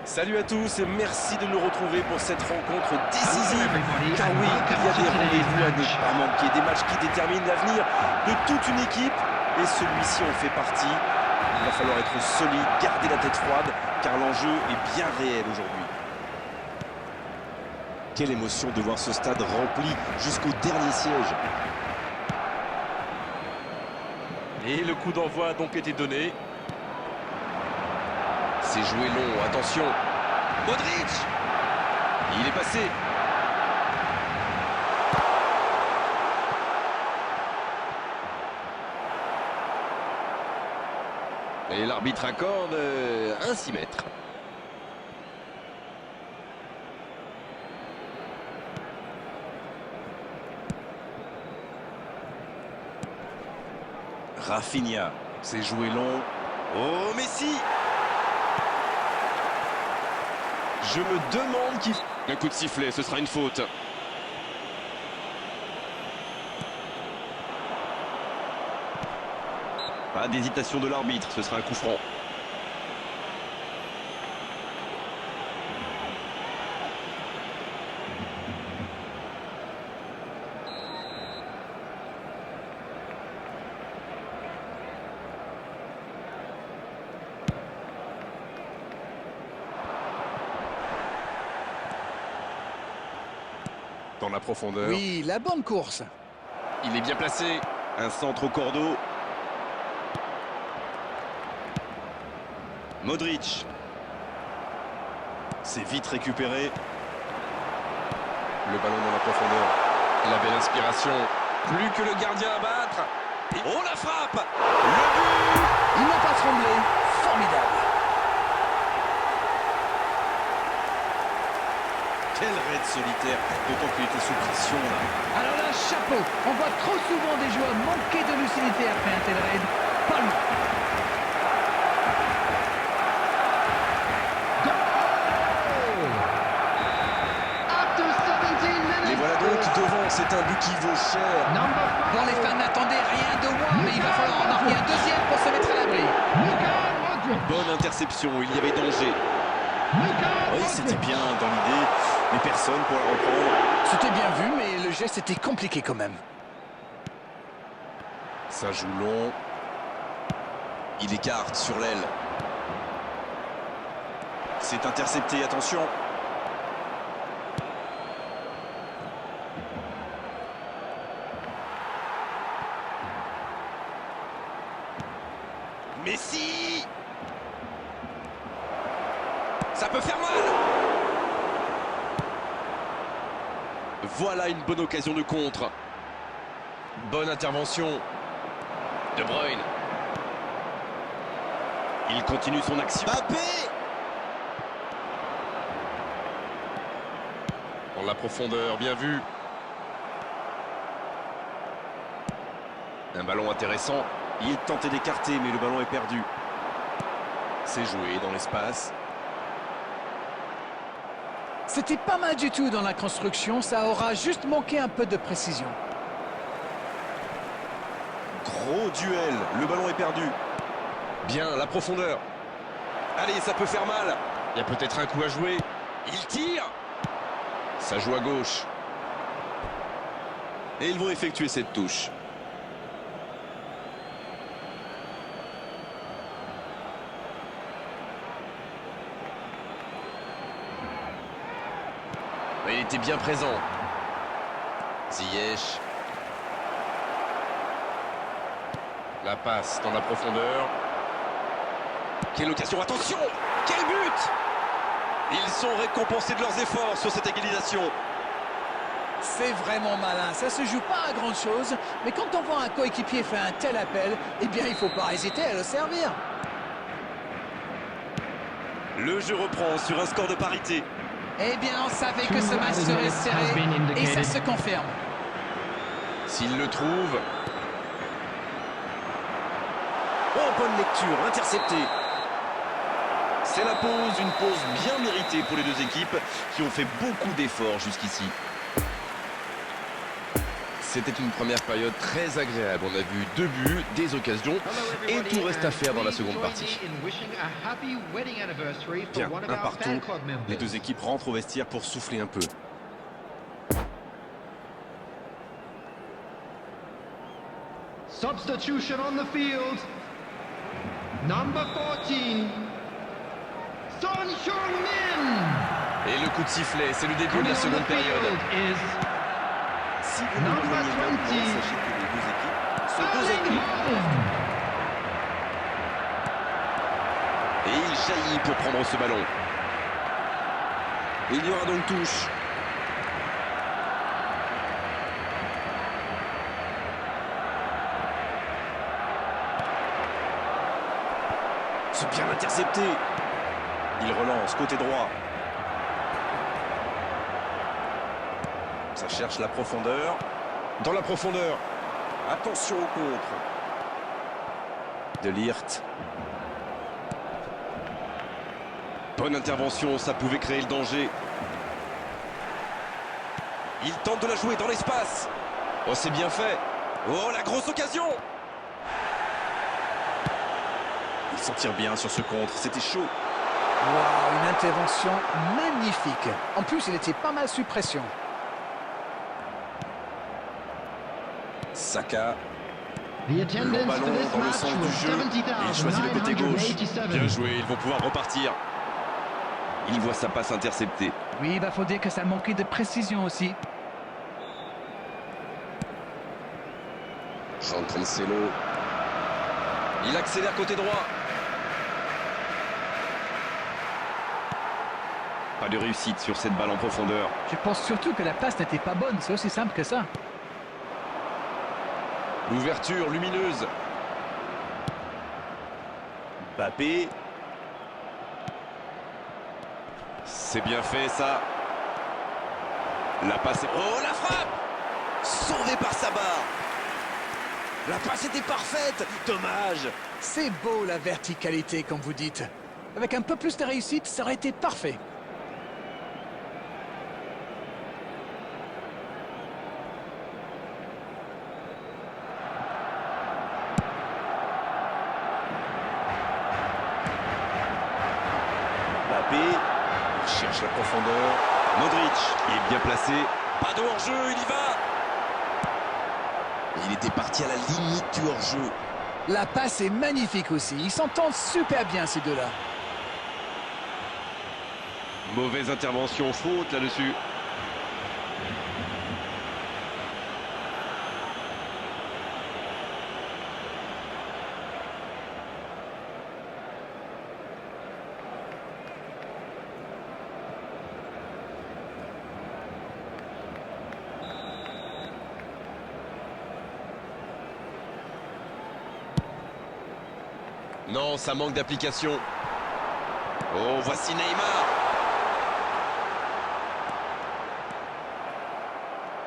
Salut à tous et merci de nous retrouver pour cette rencontre décisive. Car oui, il y a des rendez-vous à ne pas manquer, des matchs qui déterminent l'avenir de toute une équipe. Et celui-ci en fait partie. Il va falloir être solide, garder la tête froide, car l'enjeu est bien réel aujourd'hui. Quelle émotion de voir ce stade rempli jusqu'au dernier siège. Et le coup d'envoi a donc été donné. C'est joué long, attention. Modric! Il est passé. Et l'arbitre accorde un 6 mètres. Rafinha, c'est joué long. Oh, Messi! Je me demande qui... Un coup de sifflet, ce sera une faute. Pas d'hésitation de l'arbitre, ce sera un coup franc. Dans la profondeur. Oui, la bonne course. Il est bien placé. Un centre au cordeau. Modric. C'est vite récupéré. Le ballon dans la profondeur. La belle inspiration. Plus que le gardien à battre. Et oh, la frappe! Le but! Il n'a pas tremblé. Formidable. Quel raid solitaire, d'autant qu'il était sous pression là. Alors là, chapeau. On voit trop souvent des joueurs manquer de lucidité après un tel raid. Pas lui. Et voilà donc devant, c'est un but qui vaut cher. Bon, les fans n'attendaient rien de moins, mais il va falloir en marquer un deuxième pour se mettre à l'abri. Bonne interception, il y avait danger. Oui, c'était bien dans l'idée, mais personne pour la reprendre. C'était bien vu, mais le geste était compliqué quand même. Ça joue long. Il écarte sur l'aile. C'est intercepté, attention. Messi! Ça peut faire mal! Voilà une bonne occasion de contre. Bonne intervention. De Bruyne. Il continue son action. Mbappé! Dans la profondeur, bien vu. Un ballon intéressant. Il tentait d'écarter, mais le ballon est perdu. C'est joué dans l'espace. C'était pas mal du tout dans la construction, ça aura juste manqué un peu de précision. Gros duel, le ballon est perdu. Bien, la profondeur. Allez, ça peut faire mal. Il y a peut-être un coup à jouer. Il tire. Ça joue à gauche. Et ils vont effectuer cette touche. Il était bien présent. Ziyech. La passe dans la profondeur. Quelle occasion, attention! Quel but! Ils sont récompensés de leurs efforts sur cette égalisation. C'est vraiment malin, ça se joue pas à grand chose, mais quand on voit un coéquipier faire un tel appel, eh bien il faut pas hésiter à le servir. Le jeu reprend sur un score de parité. Eh bien on savait que ce match serait serré, et ça se confirme. S'il le trouve... Oh, bonne lecture, intercepté. C'est la pause, une pause bien méritée pour les deux équipes qui ont fait beaucoup d'efforts jusqu'ici. C'était une première période très agréable. On a vu 2 buts, des occasions et tout reste à faire dans la seconde partie. Bien, un partout. Les deux équipes rentrent au vestiaire pour souffler un peu. Substitution on the field. Number 14. Son Heung-min. Et le coup de sifflet, c'est le début de la seconde période. Si vous ne rejoignez pas le point, sachez que les deux équipes sont deux ennemis. Et il jaillit pour prendre ce ballon. Il y aura donc touche. C'est bien intercepté. Il relance côté droit. Ça cherche la profondeur. Dans la profondeur. Attention au contre. De Ligt. Bonne intervention, ça pouvait créer le danger. Il tente de la jouer dans l'espace. Oh, c'est bien fait. Oh, la grosse occasion. Il s'en tire bien sur ce contre, c'était chaud. Wow, une intervention magnifique. En plus, il était pas mal sous pression. Saka. The Long attendance ballon for this dans le match sens du was jeu. Il choisit le côté gauche. 70,987. Bien joué, ils vont pouvoir repartir. Il voit sa passe interceptée. Oui, il va faut dire que ça manquait de précision aussi. Jean Cancelo. Il accélère côté droit. Pas de réussite sur cette balle en profondeur. Je pense surtout que la passe n'était pas bonne, c'est aussi simple que ça. L'ouverture lumineuse. Mbappé. C'est bien fait ça. La passe est... Oh, la frappe. Sauvé par sa barre. La passe était parfaite. Dommage. C'est beau la verticalité, comme vous dites. Avec un peu plus de réussite, ça aurait été parfait. Mbappé. Il cherche la profondeur. Modric est bien placé. Pas de hors-jeu, il y va. Il était parti à la limite du hors-jeu. La passe est magnifique aussi. Ils s'entendent super bien, ces deux-là. Mauvaise intervention, faute là-dessus. Non, ça manque d'application. Oh, voici Neymar.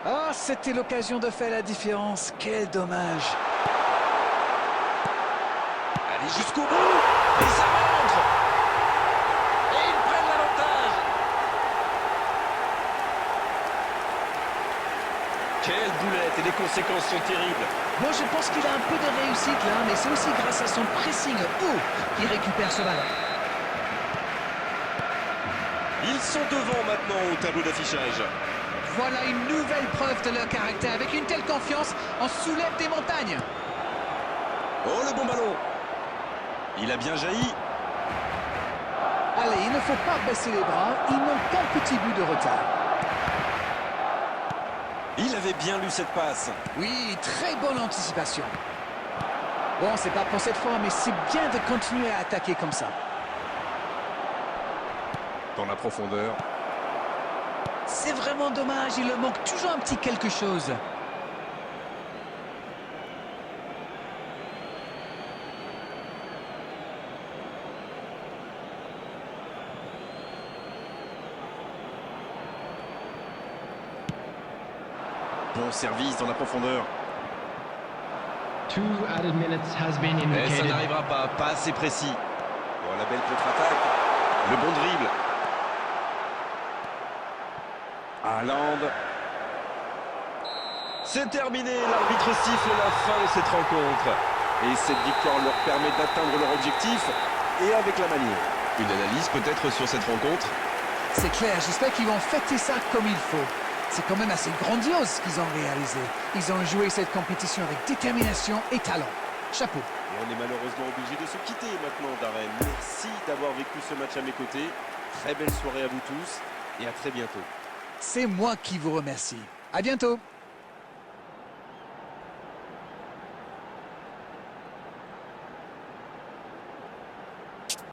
Ah, c'était l'occasion de faire la différence. Quel dommage. Allez jusqu'au bout. Et ça rentre. Et ils prennent l'avantage. Quelle boulette. Et les conséquences sont terribles. Moi, je pense qu'il a un peu de réussite là, mais c'est aussi grâce à son pressing haut qu'il récupère ce ballon. Ils sont devant maintenant au tableau d'affichage. Voilà une nouvelle preuve de leur caractère. Avec une telle confiance, on soulève des montagnes. Oh, le bon ballon. Il a bien jailli. Allez, il ne faut pas baisser les bras. Ils n'ont qu'un petit but de retard. Il avait bien lu cette passe. Oui, très bonne anticipation. Bon, c'est pas pour cette fois, mais c'est bien de continuer à attaquer comme ça. Dans la profondeur. C'est vraiment dommage, il leur manque toujours un petit quelque chose. Bon service dans la profondeur. 2 added minutes has been Mais ça indicated. n'arrivera pas, pas assez précis. Oh, la belle contre-attaque. Le bon dribble. Haaland. C'est terminé, l'arbitre siffle la fin de cette rencontre. Et cette victoire leur permet d'atteindre leur objectif, et avec la manière. Une analyse peut-être sur cette rencontre? C'est clair, j'espère qu'ils vont fêter ça comme il faut. C'est quand même assez grandiose ce qu'ils ont réalisé. Ils ont joué cette compétition avec détermination et talent. Chapeau. Et on est malheureusement obligé de se quitter maintenant, Darren. Merci d'avoir vécu ce match à mes côtés. Très belle soirée à vous tous, et à très bientôt. C'est moi qui vous remercie. À bientôt.